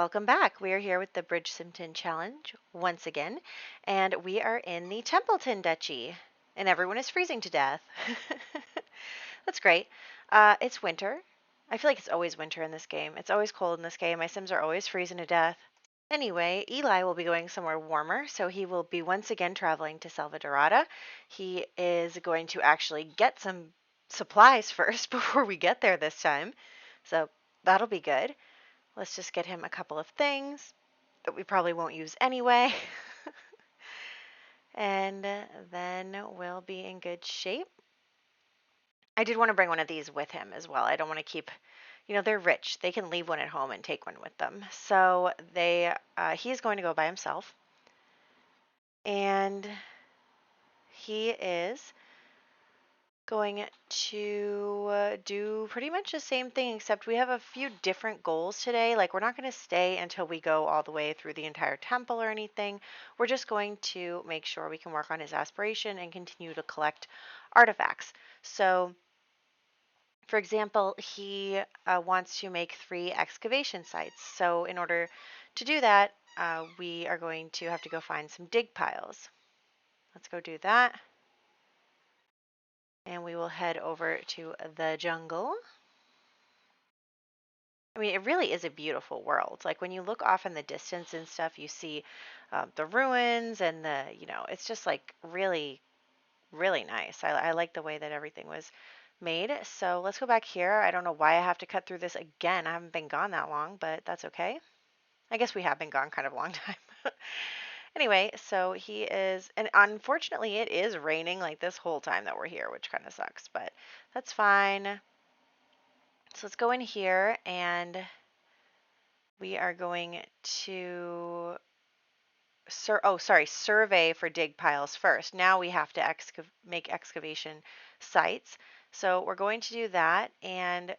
Welcome back. We are here with the BridgeSimton challenge once again, and we are in the Templeton Duchy, and everyone is freezing to death. That's great. It's winter. I feel like it's always winter in this game. It's always cold in this game. My Sims are always freezing to death. Anyway, Eli will be going somewhere warmer, so he will be once again traveling to Salvadorada. He is going to actually get some supplies first before we get there this time, so that'll be good. Let's just get him a couple of things that we probably won't use anyway. And then we'll be in good shape. I did want to bring one of these with him as well. I don't want to keep, they're rich. They can leave one at home and take one with them. So he's going to go by himself. And he is going to do pretty much the same thing, except we have a few different goals today. Like, we're not going to stay until we go all the way through the entire temple or anything. We're just going to make sure we can work on his aspiration and continue to collect artifacts. So, for example, he wants to make 3 excavation sites. So in order to do that, we are going to have to go find some dig piles. Let's go do that. And we will head over to the jungle. I mean, it really is a beautiful world. Like, when you look off in the distance and stuff, you see the ruins and it's just like really, really nice. I like the way that everything was made. So let's go back here. I don't know why I have to cut through this again. I haven't been gone that long, but that's okay. I guess we have been gone kind of a long time. Anyway, so he is, and unfortunately it is raining like this whole time that we're here, which kind of sucks, but that's fine. So let's go in here and we are going to survey for dig piles first. Now we have to make excavation sites. So we're going to do that, and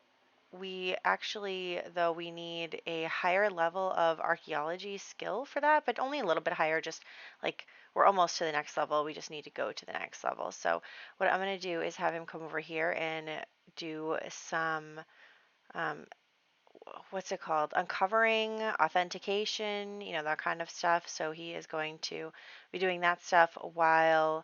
we actually, though, we need a higher level of archaeology skill for that, but only a little bit higher, just like we're almost to the next level. We just need to go to the next level. So what I'm going to do is have him come over here and do some what's it called? Uncovering, authentication, that kind of stuff. So he is going to be doing that stuff while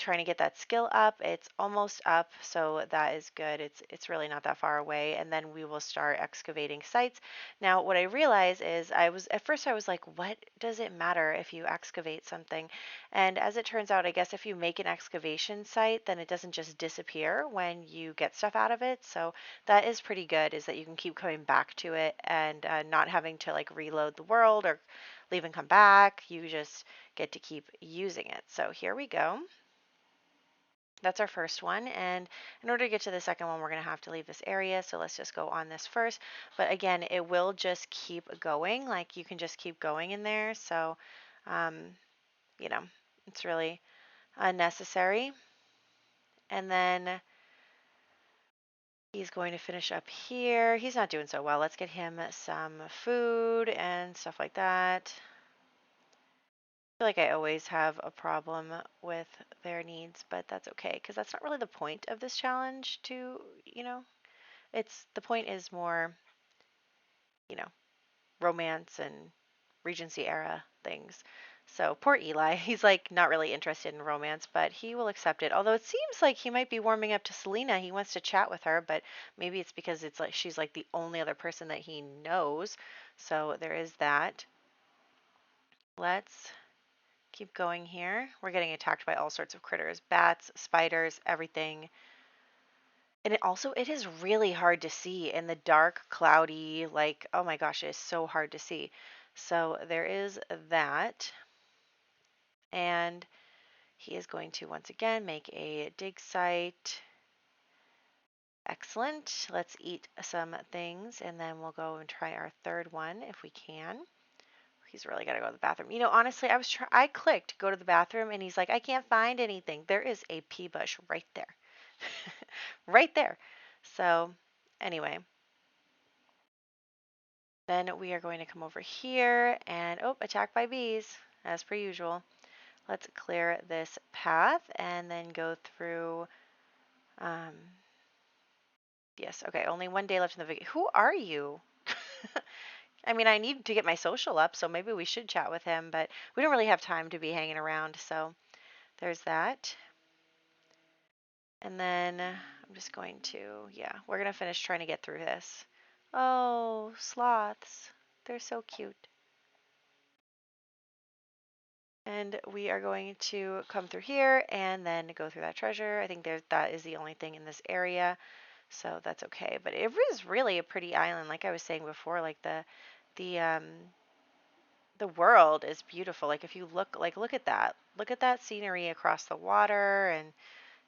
trying to get that skill up. It's almost up, so that is good. It's really not that far away, and then we will start excavating sites. Now, what I realize is at first I was like, what does it matter if you excavate something? And as it turns out, I guess if you make an excavation site, then it doesn't just disappear when you get stuff out of it. So that is pretty good, is that you can keep coming back to it and not having to like reload the world or leave and come back. You just get to keep using it. So here we go. That's our first one, and in order to get to the second one, we're going to have to leave this area, so let's just go on this first. But again, it will just keep going, like you can just keep going in there, so it's really unnecessary. And then he's going to finish up here. He's not doing so well. Let's get him some food and stuff like that. I feel like I always have a problem with their needs, but that's okay, because that's not really the point of this challenge the point is more, romance and Regency era things. So poor Eli, he's like not really interested in romance, but he will accept it. Although it seems like he might be warming up to Selena. He wants to chat with her, but maybe it's because it's like she's like the only other person that he knows. So there is that. Let's keep going here. We're getting attacked by all sorts of critters, bats, spiders, everything. And it is really hard to see in the dark, cloudy, like, oh my gosh, it is so hard to see. So there is that. And he is going to once again make a dig site. Excellent. Let's eat some things and then we'll go and try our third one if we can. He's really got to go to the bathroom. Honestly, I clicked go to the bathroom and he's like, I can't find anything. There is a pea bush right there. Right there. So anyway, then we are going to come over here and, attacked by bees, as per usual. Let's clear this path and then go through, yes, okay, only 1 day left in the vacation. Who are you? I mean, I need to get my social up, so maybe we should chat with him, but we don't really have time to be hanging around, so there's that. And then I'm just going to, yeah, we're going to finish trying to get through this. Oh, sloths. They're so cute. And we are going to come through here and then go through that treasure. I think that is the only thing in this area, so that's okay. But it is really a pretty island, like I was saying before. Like the the world is beautiful. Like if you look at that, look at that scenery across the water, and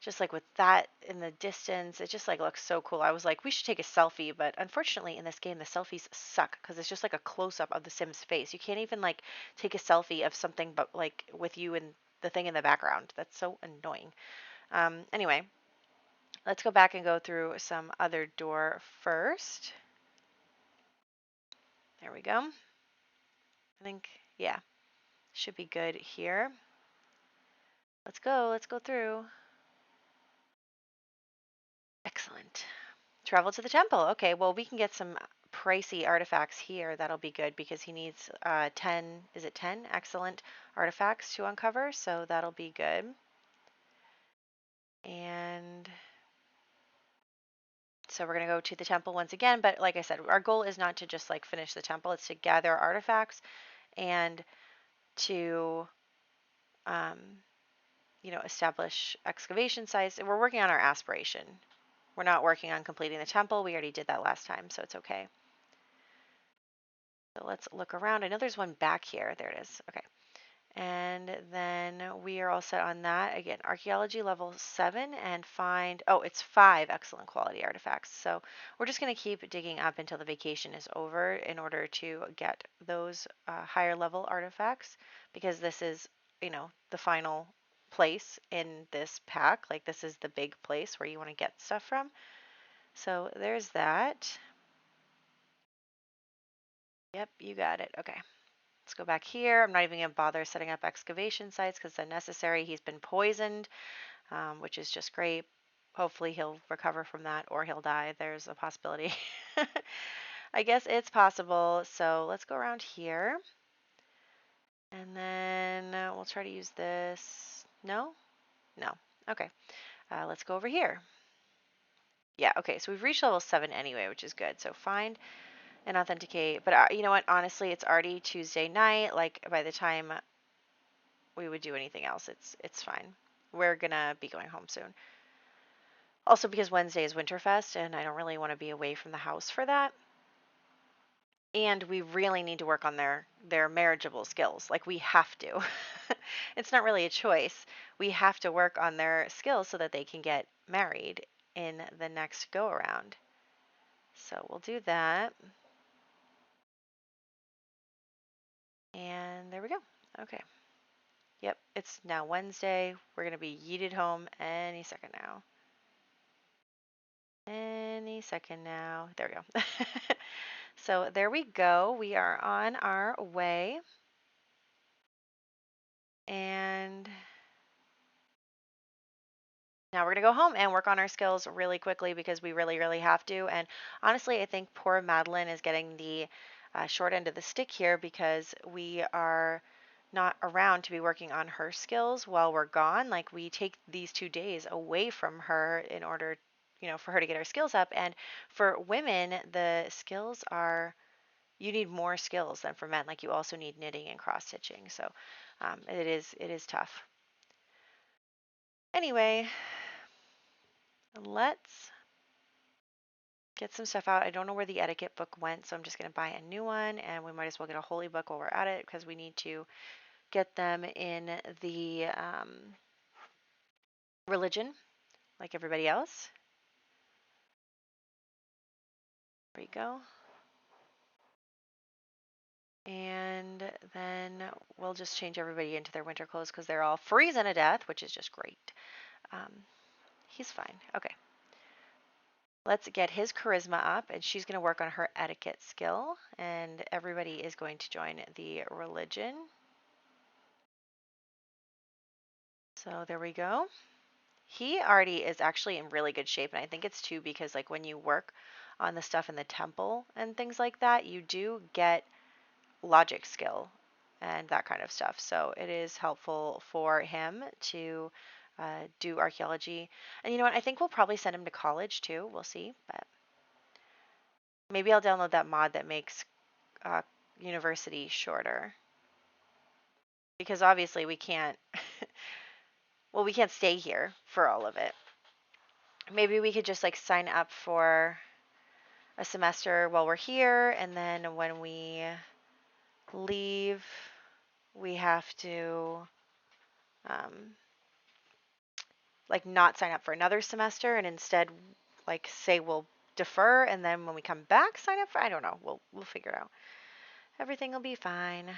just like with that in the distance, it just like looks so cool. I was like, we should take a selfie, but unfortunately in this game the selfies suck because it's just like a close up of the Sim's face. You can't even like take a selfie of something but like with you and the thing in the background. That's so annoying. Anyway, let's go back and go through some other door first. There we go. I think, yeah, should be good here. Let's go through. Excellent. Travel to the temple. Okay, well, we can get some pricey artifacts here. That'll be good because he needs 10, is it 10? Excellent artifacts to uncover, so that'll be good. And so we're going to go to the temple once again, but like I said, our goal is not to just like finish the temple, it's to gather artifacts and to um, establish excavation sites. We're working on our aspiration. We're not working on completing the temple. We already did that last time, so it's okay. So let's look around. I know there's one back here. There it is. Okay. And then we are all set on that. Again, archaeology level 7 and find, oh, it's 5 excellent quality artifacts. So we're just going to keep digging up until the vacation is over in order to get those higher level artifacts, because this is, the final place in this pack. Like this is the big place where you want to get stuff from. So there's that. Yep, you got it. Okay. Let's go back here. I'm not even going to bother setting up excavation sites because it's unnecessary. He's been poisoned, which is just great. Hopefully he'll recover from that or he'll die. There's a possibility. I guess it's possible. So let's go around here. And then we'll try to use this. No? No. Okay. Let's go over here. Yeah, okay. So we've reached level 7 anyway, which is good. So find and authenticate. But you know what? Honestly, it's already Tuesday night. Like by the time we would do anything else, it's fine. We're gonna be going home soon. Also because Wednesday is Winterfest and I don't really want to be away from the house for that. And we really need to work on their marriageable skills. Like we have to. It's not really a choice. We have to work on their skills so that they can get married in the next go around. So we'll do that. And there we go. Okay. Yep, it's now Wednesday. We're going to be yeeted home any second now. Any second now. There we go. So there we go. We are on our way. And now we're going to go home and work on our skills really quickly because we really, really have to. And honestly, I think poor Madeline is getting the short end of the stick here because we are not around to be working on her skills while we're gone. Like we take these 2 days away from her in order, for her to get her skills up. And for women, the skills are, you need more skills than for men. Like you also need knitting and cross stitching. So it is tough. Anyway, let's get some stuff out. I don't know where the etiquette book went, so I'm just going to buy a new one, and we might as well get a holy book while we're at it because we need to get them in the religion like everybody else. There you go. And then we'll just change everybody into their winter clothes because they're all freezing to death, which is just great. He's fine. Okay. Let's get his charisma up, and she's going to work on her etiquette skill, and everybody is going to join the religion. So there we go. He already is actually in really good shape, and I think it's too because like when you work on the stuff in the temple and things like that, you do get logic skill and that kind of stuff. So it is helpful for him to do archaeology. And you know what? I think we'll probably send him to college too. We'll see. But maybe I'll download that mod that makes uh, university shorter. Because obviously we can't, well, we can't stay here for all of it. Maybe we could just like sign up for a semester while we're here, and then when we leave, we have to like not sign up for another semester and instead like say we'll defer, and then when we come back sign up for, I don't know, we'll figure it out. Everything will be fine.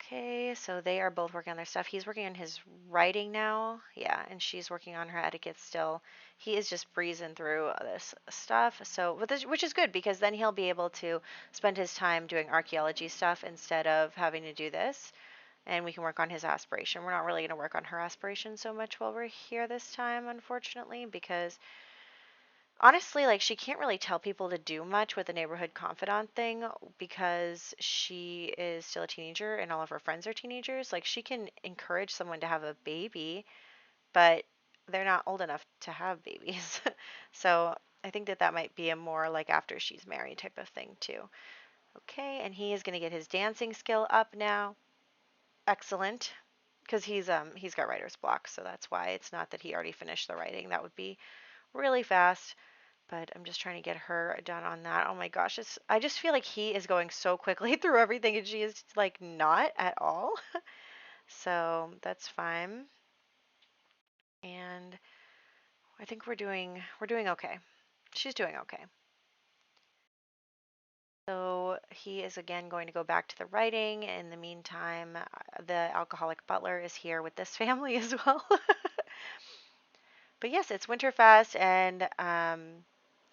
Okay, so they are both working on their stuff. He's working on his writing now. Yeah, and she's working on her etiquette still. He is just breezing through this stuff. So, which is good because then he'll be able to spend his time doing archaeology stuff instead of having to do this. And we can work on his aspiration. We're not really going to work on her aspiration so much while we're here this time, unfortunately, because honestly, like she can't really tell people to do much with the neighborhood confidant thing because she is still a teenager and all of her friends are teenagers. Like she can encourage someone to have a baby, but they're not old enough to have babies. So I think that that might be a more like after she's married type of thing too. Okay, and he is going to get his dancing skill up now. Excellent. Because he's got writer's block, so that's why it's not that he already finished the writing. That would be really fast. But I'm just trying to get her done on that. Oh my gosh, I just feel like he is going so quickly through everything and she is like not at all. So that's fine. And I think we're doing okay. She's doing okay. So he is again going to go back to the writing. In the meantime, the alcoholic butler is here with this family as well. But yes, it's Winterfest, and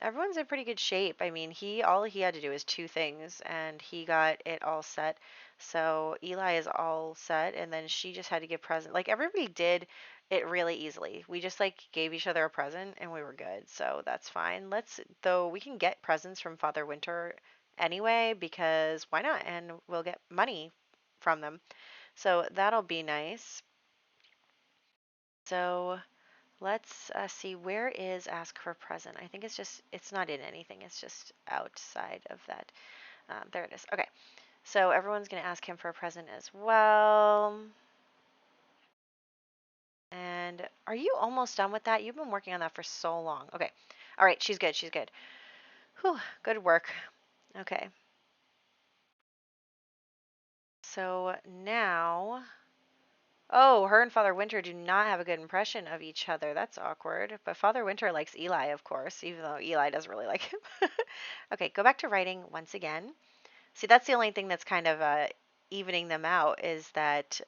everyone's in pretty good shape. I mean, all he had to do is two things, and he got it all set. So Eli is all set, and then she just had to give present. Like everybody did it really easily. We just like gave each other a present, and we were good. So that's fine. Though we can get presents from Father Winter anyway, because why not? And we'll get money from them. So that'll be nice. So let's see, where is ask for present? I think it's not in anything. It's just outside of that. There it is. Okay. So everyone's going to ask him for a present as well. And are you almost done with that? You've been working on that for so long. Okay. All right. She's good. She's good. Whew. Good work. Okay. So now, oh, her and Father Winter do not have a good impression of each other. That's awkward. But Father Winter likes Eli, of course, even though Eli doesn't really like him. Okay, go back to writing once again. See, that's the only thing that's kind of evening them out is that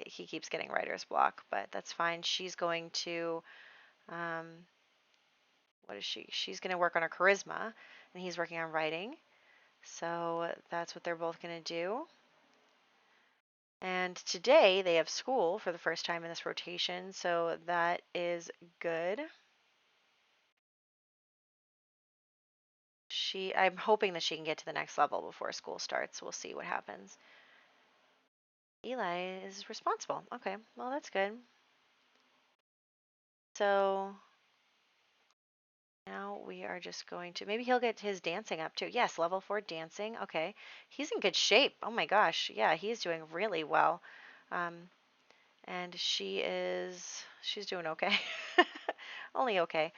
he keeps getting writer's block, but that's fine. She's going to, um, what is she? She's going to work on her charisma, and he's working on writing. So that's what they're both going to do. And today they have school for the first time in this rotation, so that is good. I'm hoping that she can get to the next level before school starts. We'll see what happens. Eli is responsible. Okay, well that's good. So now we are just going to, maybe he'll get his dancing up too. Yes, level 4 dancing. Okay, he's in good shape. Oh my gosh, yeah, he's doing really well. Um, and she's doing okay. Only okay.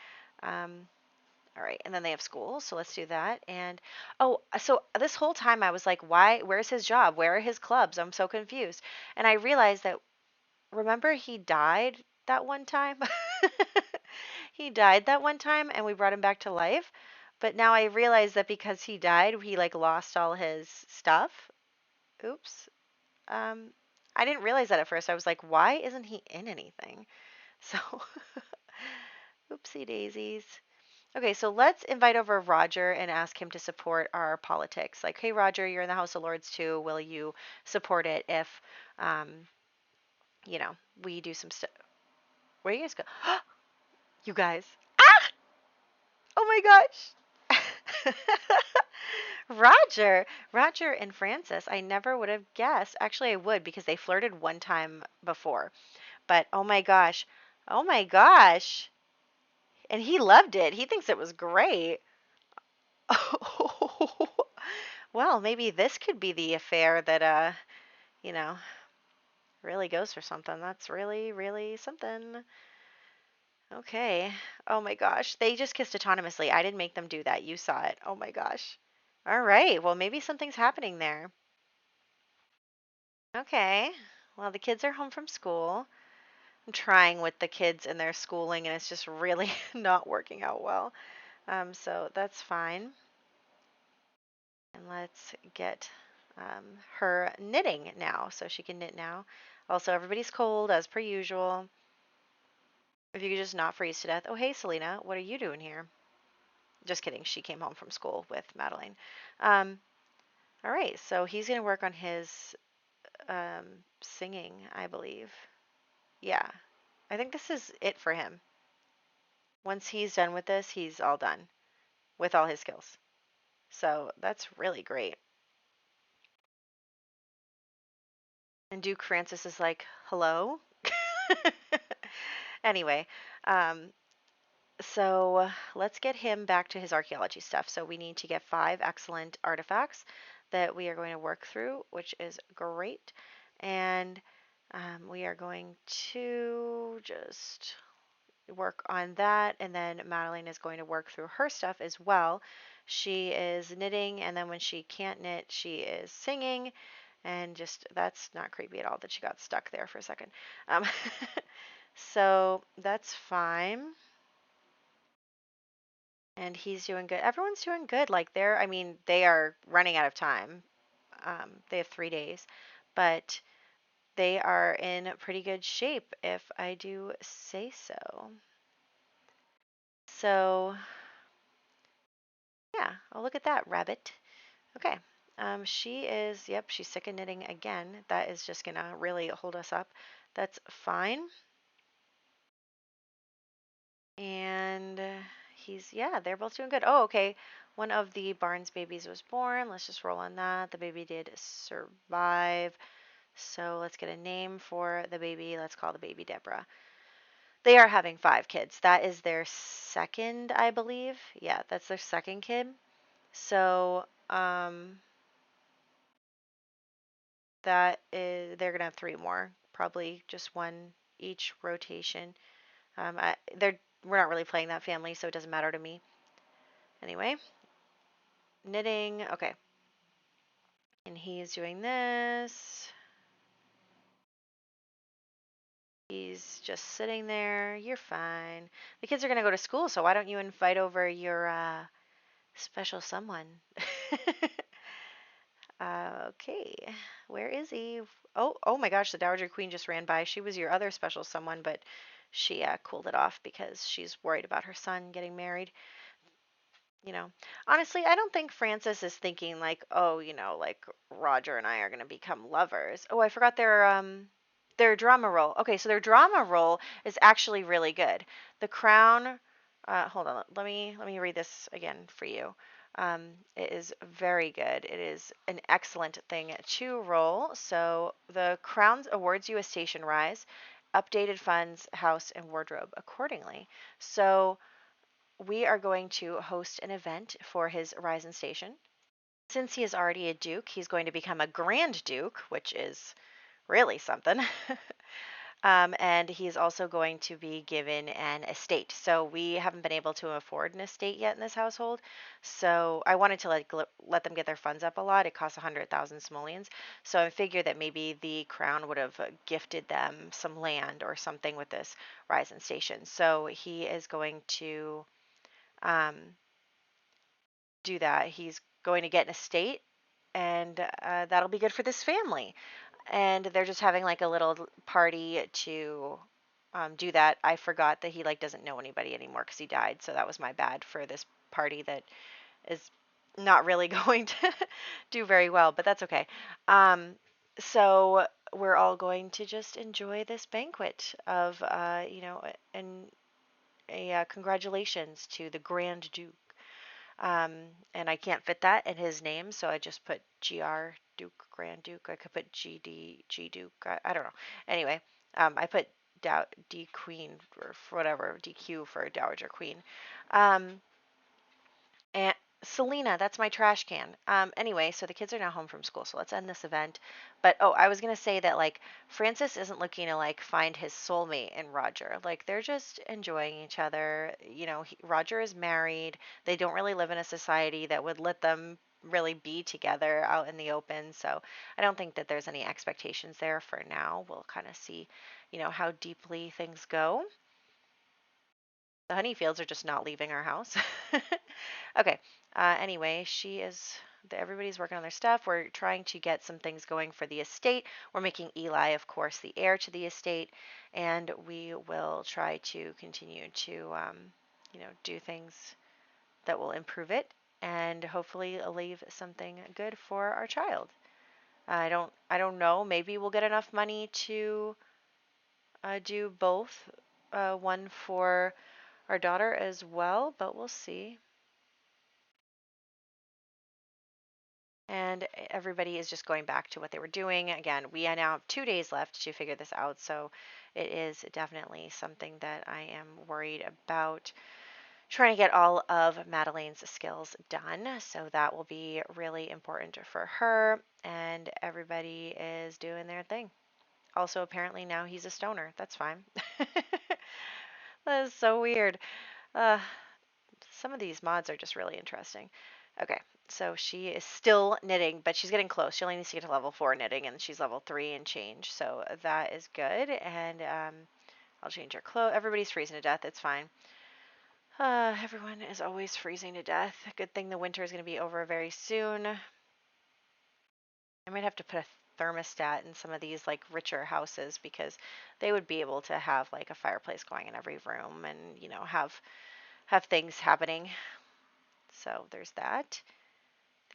All right, and then they have school, so let's do that. And oh, so this whole time I was like, where's his job? Where are his clubs? I'm so confused. And I realized that, remember he died that one time? He died that one time and we brought him back to life. But now I realize that because he died, he like lost all his stuff. Oops. Um, I didn't realize that at first. I was like, why isn't he in anything? So, oopsie daisies. Okay, so let's invite over Roger and ask him to support our politics. Like, hey, Roger, you're in the House of Lords too. Will you support it if, um, we do some stuff? Where you guys go? You guys. Ah! Oh my gosh. Roger and Francis, I never would have guessed. Actually, I would because they flirted one time before. But oh my gosh. Oh my gosh. And he loved it. He thinks it was great. Well, maybe this could be the affair that you know, really goes for something. That's really, really something. Okay. Oh my gosh. They just kissed autonomously. I didn't make them do that. You saw it. Oh my gosh. All right. Well, maybe something's happening there. Okay. Well, the kids are home from school. I'm trying with the kids and their schooling, and it's just really not working out well. So that's fine. And let's get her knitting now so she can knit now. Also, everybody's cold as per usual. If you could just not freeze to death. Oh, hey, Selena. What are you doing here? Just kidding. She came home from school with Madeline. Um, all right. So he's going to work on his singing, I believe. Yeah. I think this is it for him. Once he's done with this, he's all done with all his skills. So that's really great. And Duke Francis is like, hello? Anyway, um, so let's get him back to his archaeology stuff. So we need to get 5 excellent artifacts that we are going to work through, which is great. And we are going to just work on that. And then Madeline is going to work through her stuff as well. She is knitting, and then when she can't knit, she is singing. And just that's not creepy at all that she got stuck there for a second. Um, so that's fine. And he's doing good. Everyone's doing good. Like I mean, they are running out of time. They have 3 days, but they are in pretty good shape, if I do say so. So, yeah. Oh, look at that, rabbit. Okay. She is, yep, she's sick of knitting again. That is just gonna really hold us up. That's fine. And yeah, they're both doing good. Oh, okay. One of the Barnes babies was born. Let's just roll on that. The baby did survive. So let's get a name for the baby. Let's call the baby Deborah. They are having 5 kids. That is their second, I believe. Yeah, that's their second kid. So, they're gonna have 3 more. Probably just one each rotation. We're not really playing that family, so it doesn't matter to me. Anyway, knitting. Okay. And he's doing this. He's just sitting there. You're fine. The kids are going to go to school, so why don't you invite over your special someone? Okay. Where is he? Oh my gosh, the Dowager Queen just ran by. She was your other special someone, but she cooled it off because she's worried about her son getting married. You know, honestly, I don't think Francis is thinking like, oh, like Roger and I are gonna become lovers. Oh, I forgot their drama roll. Okay, so their drama roll is actually really good. The Crown. Hold on, let me read this again for you. It is very good. It is an excellent thing to roll. So the Crown awards you a station rise, updated funds, house, and wardrobe accordingly. So we are going to host an event for his Ryzen station. Since he is already a duke, he's going to become a grand duke, which is really something. And he's also going to be given an estate. So we haven't been able to afford an estate yet in this household. So I wanted to let them get their funds up a lot. It costs 100,000 simoleons. So I figured that maybe the crown would have gifted them some land or something with this Ryzen station. So he is going to um, do that. He's going to get an estate, and that'll be good for this family. And they're just having like a little party to do that. I forgot that he like doesn't know anybody anymore because he died, so that was my bad for this party that is not really going to do very well, but that's okay. So we're all going to just enjoy this banquet of, an a congratulations to the Grand Duke. Um, and I can't fit that in his name, so I just put GR Duke, Grand Duke. I could put GD, G Duke. I don't know. Anyway, I put D Queen or whatever, DQ for Dowager Queen. Um, and Selena, that's my trash can. Anyway, so the kids are now home from school, so let's end this event. But oh, I was gonna say that like Francis isn't looking to like find his soulmate in Roger. Like they're just enjoying each other. You know, Roger is married. They don't really live in a society that would let them really be together out in the open. So I don't think that there's any expectations there for now. We'll kind of see, how deeply things go. The honey fields are just not leaving our house. Okay. Anyway, everybody's working on their stuff. We're trying to get some things going for the estate. We're making Eli, of course, the heir to the estate, and we will try to continue to, do things that will improve it and hopefully leave something good for our child. I don't know. Maybe we'll get enough money to do both, one for our daughter as well, but we'll see. And everybody is just going back to what they were doing. Again, we now have 2 days left to figure this out, so it is definitely something that I am worried about. Trying to get all of Madelaine's skills done, so that will be really important for her, and everybody is doing their thing. Also, apparently now he's a stoner. That's fine. That is so weird. Uh, some of these mods are just really interesting. Okay, so she is still knitting, but she's getting close. She only needs to get to level 4 knitting, and she's level 3 and change, so that is good. And I'll change her clothes. Everybody's freezing to death. It's fine. Everyone is always freezing to death. Good thing the winter is going to be over very soon. I might have to put a thermostat in some of these like richer houses because they would be able to have like a fireplace going in every room and have things happening. So there's that.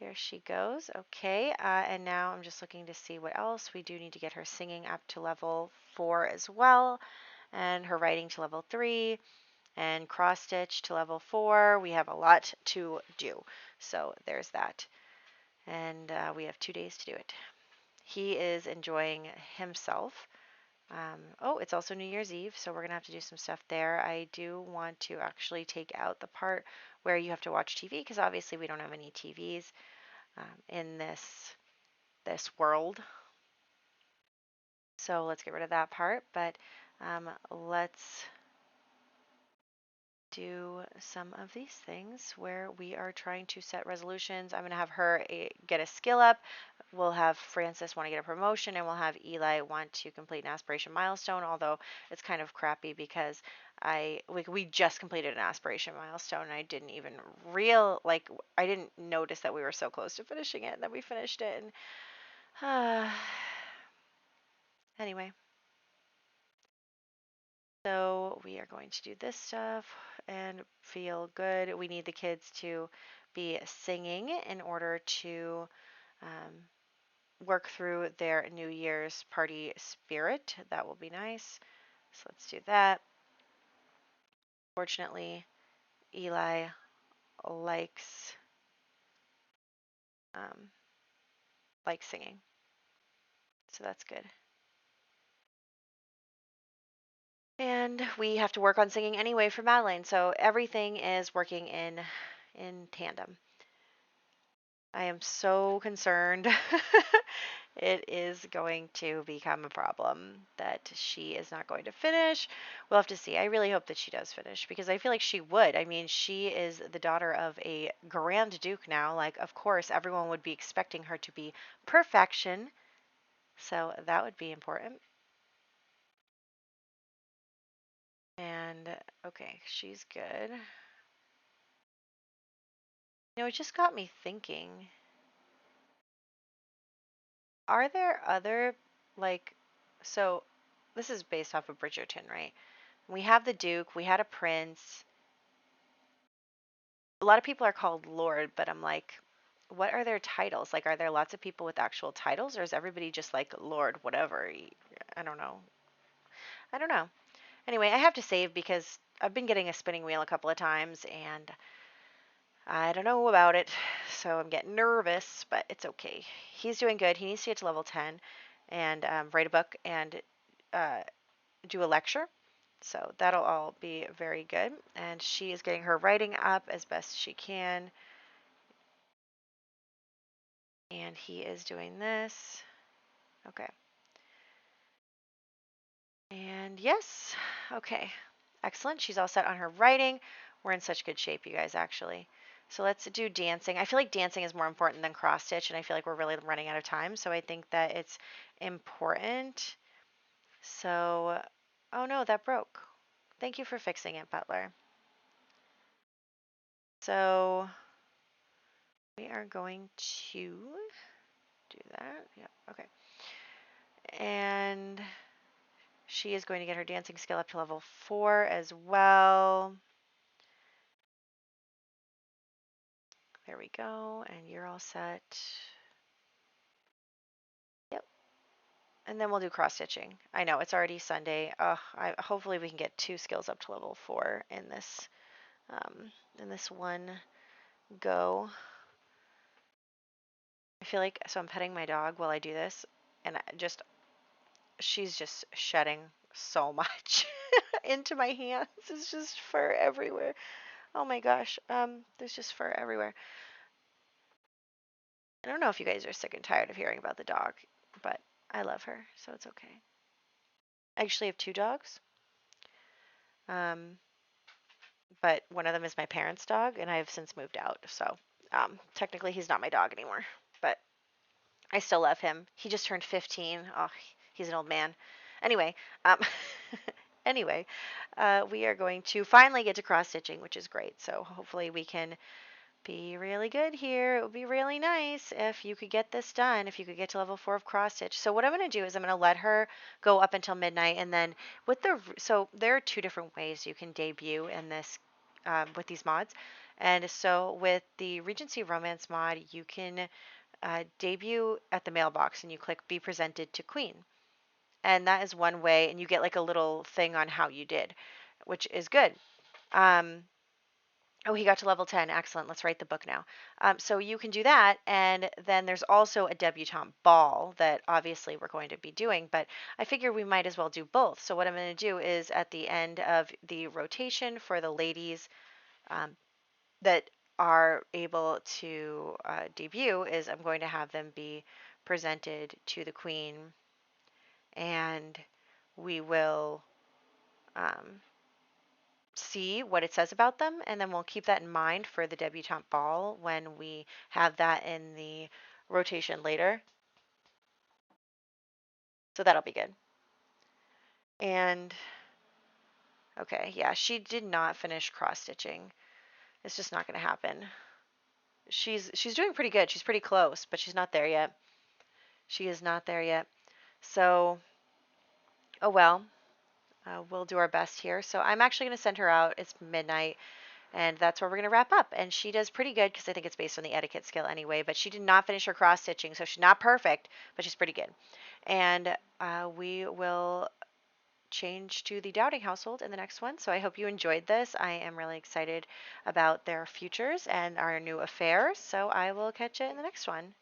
There she goes. Okay, and now I'm just looking to see what else. We do need to get her singing up to level 4 as well, and her writing to level 3, and cross stitch to level 4. We have a lot to do, so there's that. And we have 2 days to do it. He is enjoying himself. Oh, it's also New Year's Eve, so we're going to have to do some stuff there. I do want to actually take out the part where you have to watch TV because obviously we don't have any TVs in this world. So let's get rid of that part, but let's do some of these things where we are trying to set resolutions. I'm going to have her get a skill up. We'll have Francis want to get a promotion, and we'll have Eli want to complete an aspiration milestone, although it's kind of crappy because we just completed an aspiration milestone and I didn't even I didn't notice that we were so close to finishing it and that we finished it. And anyway, so we are going to do this stuff and feel good. We need the kids to be singing in order to work through their New Year's party spirit. That will be nice. So let's do that. Fortunately, Eli likes singing, so that's good. And we have to work on singing anyway for Madeline, so everything is working in tandem. I am so concerned. It is going to become a problem that she is not going to finish. We'll have to see. I really hope that she does finish because I feel like she would. I mean, she is the daughter of a Grand Duke now. Like, of course, everyone would be expecting her to be perfection. So that would be important. And okay, she's good. It just got me thinking. Are there other, like, so this is based off of Bridgerton, right? We have the Duke, we had a prince. A lot of people are called Lord, but I'm like, what are their titles? Like, are there lots of people with actual titles, or is everybody just like Lord, whatever? I don't know. I don't know. Anyway, I have to save because I've been getting a spinning wheel a couple of times and I don't know about it, so I'm getting nervous, but it's okay. He's doing good. He needs to get to level 10 and write a book and uh, do a lecture. So that'll all be very good. And she is getting her writing up as best she can. And he is doing this. Okay. And yes, okay. Excellent. She's all set on her writing. We're in such good shape, you guys, actually. So let's do dancing. I feel like dancing is more important than cross stitch, and I feel like we're really running out of time. So I think that it's important. So, oh no, that broke. Thank you for fixing it, Butler. So we are going to do that. Yep, okay. And she is going to get her dancing skill up to level 4 as well. There we go. And you're all set. Yep. And then we'll do cross stitching. I know it's already Sunday. Hopefully we can get 2 skills up to level 4 in this one go. I feel like so I'm petting my dog while I do this, and she's just shedding so much into my hands. It's just fur everywhere. Oh my gosh. There's just fur everywhere. I don't know if you guys are sick and tired of hearing about the dog, but I love her, so it's okay. I actually have 2 dogs. But one of them is my parents' dog, and I have since moved out. So technically, he's not my dog anymore, but I still love him. He just turned 15. Oh, he's an old man. Anyway, um, anyway, we are going to finally get to cross stitching, which is great. So hopefully we can be really good here. It would be really nice if you could get this done, if you could get to level 4 of cross stitch. So what I'm going to do is I'm going to let her go up until midnight, and then so there are 2 different ways you can debut in this with these mods. And so with the Regency Romance mod, you can debut at the mailbox and you click Be Presented to Queen. And that is one way, and you get like a little thing on how you did, which is good. Oh, he got to level 10. Excellent. Let's write the book now. So you can do that. And then there's also a debutante ball that obviously we're going to be doing, but I figure we might as well do both. So what I'm going to do is at the end of the rotation for the ladies that are able to debut is I'm going to have them be presented to the queen, and we will see what it says about them, and then we'll keep that in mind for the debutante ball when we have that in the rotation later. So that'll be good. And okay, yeah, she did not finish cross stitching. It's just not going to happen. She's doing pretty good. She's pretty close, but she's not there yet. She is not there yet. So, oh well. We'll do our best here. So I'm actually going to send her out. It's midnight. And that's where we're going to wrap up. And she does pretty good because I think it's based on the etiquette skill anyway. But she did not finish her cross stitching, so she's not perfect, but she's pretty good. And we will change to the Dowding household in the next one. So I hope you enjoyed this. I am really excited about their futures and our new affair. So I will catch you in the next one.